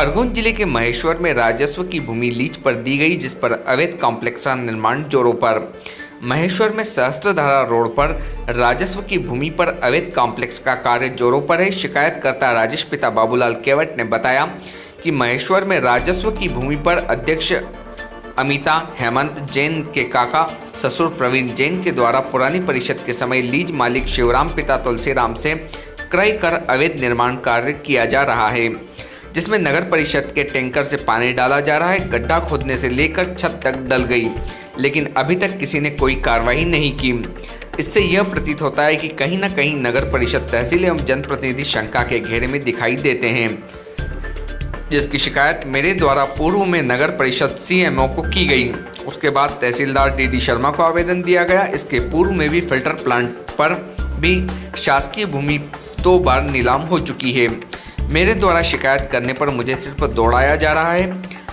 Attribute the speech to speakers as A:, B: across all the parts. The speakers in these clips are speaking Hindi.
A: खरगोन जिले के महेश्वर में राजस्व की भूमि लीज पर दी गई, जिस पर अवैध कॉम्प्लेक्स का निर्माण जोरों पर। महेश्वर में सहस्त्रधारा रोड पर राजस्व की भूमि पर अवैध कॉम्प्लेक्स का कार्य जोरों पर है। शिकायतकर्ता राजेश पिता बाबूलाल केवट ने बताया कि महेश्वर में राजस्व की भूमि पर अध्यक्ष अमिता हेमंत जैन के काका ससुर प्रवीण जैन के द्वारा पुरानी परिषद के समय लीज मालिक शिवराम पिता तुलसीराम से क्रय कर अवैध निर्माण कार्य किया जा रहा है, जिसमें नगर परिषद के टैंकर से पानी डाला जा रहा है। गड्ढा खोदने से लेकर छत तक डल गई, लेकिन अभी तक किसी ने कोई कार्रवाई नहीं की। इससे यह प्रतीत होता है कि कहीं न कहीं नगर परिषद, तहसील एवं जनप्रतिनिधि शंका के घेरे में दिखाई देते हैं, जिसकी शिकायत मेरे द्वारा पूर्व में नगर परिषद सीएमओ को की गई। उसके बाद तहसीलदार डीडी शर्मा को आवेदन दिया गया। इसके पूर्व में भी फिल्टर प्लांट पर भी शासकीय भूमि 2 बार नीलाम हो चुकी है। मेरे द्वारा शिकायत करने पर मुझे सिर्फ दौड़ाया जा रहा है।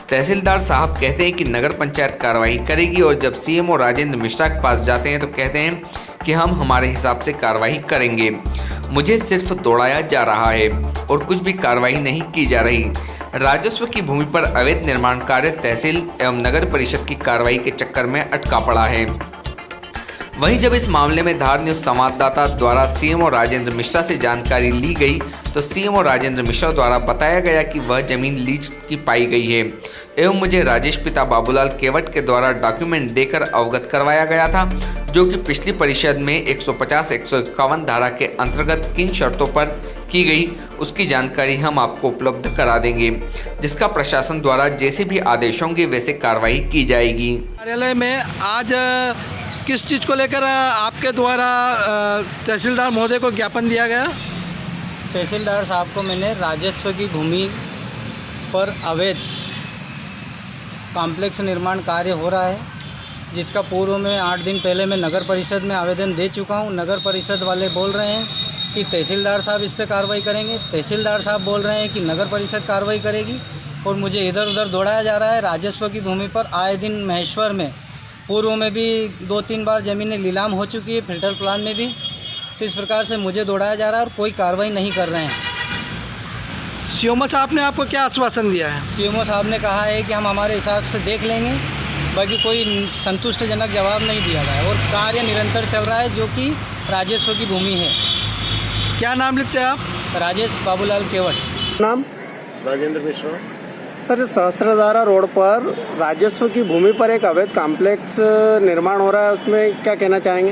A: तहसीलदार साहब कहते हैं कि नगर पंचायत कार्रवाई करेगी, और जब सीएमओ राजेंद्र मिश्रा के पास जाते हैं तो कहते हैं कि हम हमारे हिसाब से कार्रवाई करेंगे। मुझे सिर्फ दौड़ाया जा रहा है और कुछ भी कार्रवाई नहीं की जा रही। राजस्व की भूमि पर अवैध निर्माण कार्य तहसील एवं नगर परिषद की कार्रवाई के चक्कर में अटका पड़ा है। वहीं जब इस मामले में धार न्यूज संवाददाता द्वारा सीएमओ राजेंद्र मिश्रा से जानकारी ली गई तो सीएमओ राजेंद्र मिश्रा द्वारा बताया गया कि वह जमीन लीज की पाई गई है एवं मुझे राजेश पिता बाबूलाल केवट के द्वारा डॉक्यूमेंट देकर अवगत करवाया गया था, जो कि पिछली परिषद में 150-151 धारा के अंतर्गत किन शर्तों पर की गई उसकी जानकारी हम आपको उपलब्ध करा देंगे, जिसका प्रशासन द्वारा जैसे भी आदेश होंगे वैसे कार्रवाई की जाएगी।
B: कार्यालय में आज किस चीज़ को लेकर आपके द्वारा तहसीलदार महोदय को ज्ञापन दिया गया?
C: तहसीलदार साहब को मैंने राजस्व की भूमि पर अवैध कॉम्प्लेक्स निर्माण कार्य हो रहा है, जिसका पूर्व में 8 दिन पहले मैं नगर परिषद में आवेदन दे चुका हूं। नगर परिषद वाले बोल रहे हैं कि तहसीलदार साहब इस पर कार्रवाई करेंगे, तहसीलदार साहब बोल रहे हैं कि नगर परिषद कार्रवाई करेगी, और मुझे इधर उधर दौड़ाया जा रहा है। राजस्व की भूमि पर आए दिन महेश्वर में पूर्व में भी 2-3 बार ज़मीनें नीलाम हो चुकी है, फिल्टर प्लान में भी। तो इस प्रकार से मुझे दौड़ाया जा रहा है और कोई कार्रवाई नहीं कर रहे हैं।
B: सीएमओ साहब ने आपको क्या आश्वासन दिया है?
C: सीएमओ साहब ने कहा है कि हम हमारे हिसाब से देख लेंगे, बाकी कोई संतुष्टिजनक जवाब नहीं दिया गया है और कार्य निरंतर चल रहा है, जो कि राजस्व की भूमि है।
B: क्या नाम लिखते हैं आप?
C: राजेश बाबूलाल केवट।
D: नाम?
E: राजेंद्र मिश्रा।
D: सर, सहस्त्रधारा रोड पर राजस्व की भूमि पर एक अवैध कॉम्प्लेक्स निर्माण हो रहा है, उसमें क्या कहना चाहेंगे?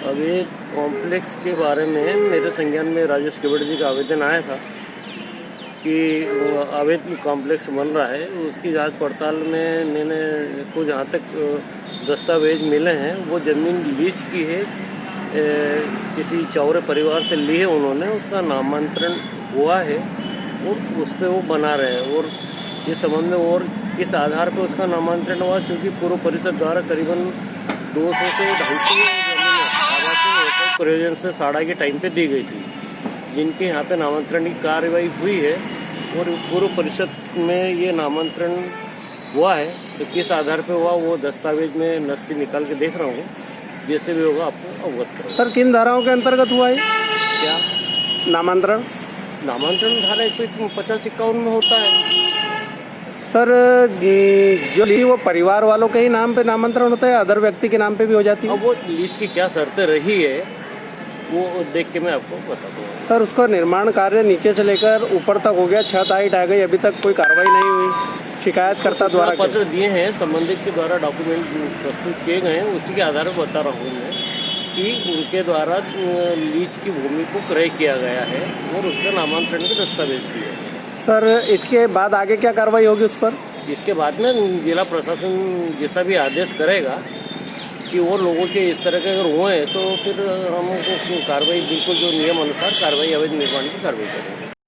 E: अवैध कॉम्प्लेक्स के बारे में मेरे संज्ञान में राजेश केवट जी का आवेदन आया था कि अवैध कॉम्प्लेक्स बन रहा है। उसकी जांच पड़ताल में मैंने को जहाँ तक दस्तावेज मिले हैं, वो ज़मीन लीज की है, किसी चौरे परिवार से ली है उन्होंने, उसका नामांतरण हुआ है और उस पर वो बना रहे हैं। और इस संबंध में और किस आधार पर उसका नामांतरण हुआ, क्योंकि पूर्व परिषद द्वारा करीबन 200 से 250 जमीन आवासीय प्रयोजन से साड़ा के टाइम पे दी गई थी, जिनके यहाँ पे नामांतरण की कार्रवाई हुई है और पूर्व परिषद में ये नामांतरण हुआ है। तो किस आधार पे हुआ वो दस्तावेज में नस्ती निकाल के देख रहा हूँ, जैसे भी होगा आपको अवगत करूँ।
D: सर, किन धाराओं के अंतर्गत हुआ है
E: क्या
D: नामांतरण?
E: नामांतरण धारा 150-51 में होता है।
D: सर, जो लीज वो परिवार वालों के ही नाम पे नामांतरण होता है, अदर व्यक्ति के नाम पे भी हो जाती है?
E: अब वो लीज की क्या शर्तें रही है वो देख के मैं आपको बता दूँगा।
D: सर, उसका निर्माण कार्य नीचे से लेकर ऊपर तक हो गया, छत हाइट आ गई, अभी तक कोई कार्रवाई नहीं हुई। शिकायतकर्ता द्वारा
E: पत्र दिए हैं, संबंधित के द्वारा डॉक्यूमेंट प्रस्तुत किए गए हैं, उसी के आधार पर बता रहा हूँ मैं कि उनके द्वारा लीज की भूमि को क्रय किया गया है और उसका नामांतरण के दस्तावेज दिए हैं।
D: सर, इसके बाद आगे क्या कार्रवाई होगी उस पर?
E: इसके बाद में जिला प्रशासन जैसा भी आदेश करेगा कि वो लोगों के इस तरह के अगर हुए तो फिर हमको कार्रवाई बिल्कुल जो नियम अनुसार कार्रवाई अवैध निर्माण की कार्रवाई करेंगे।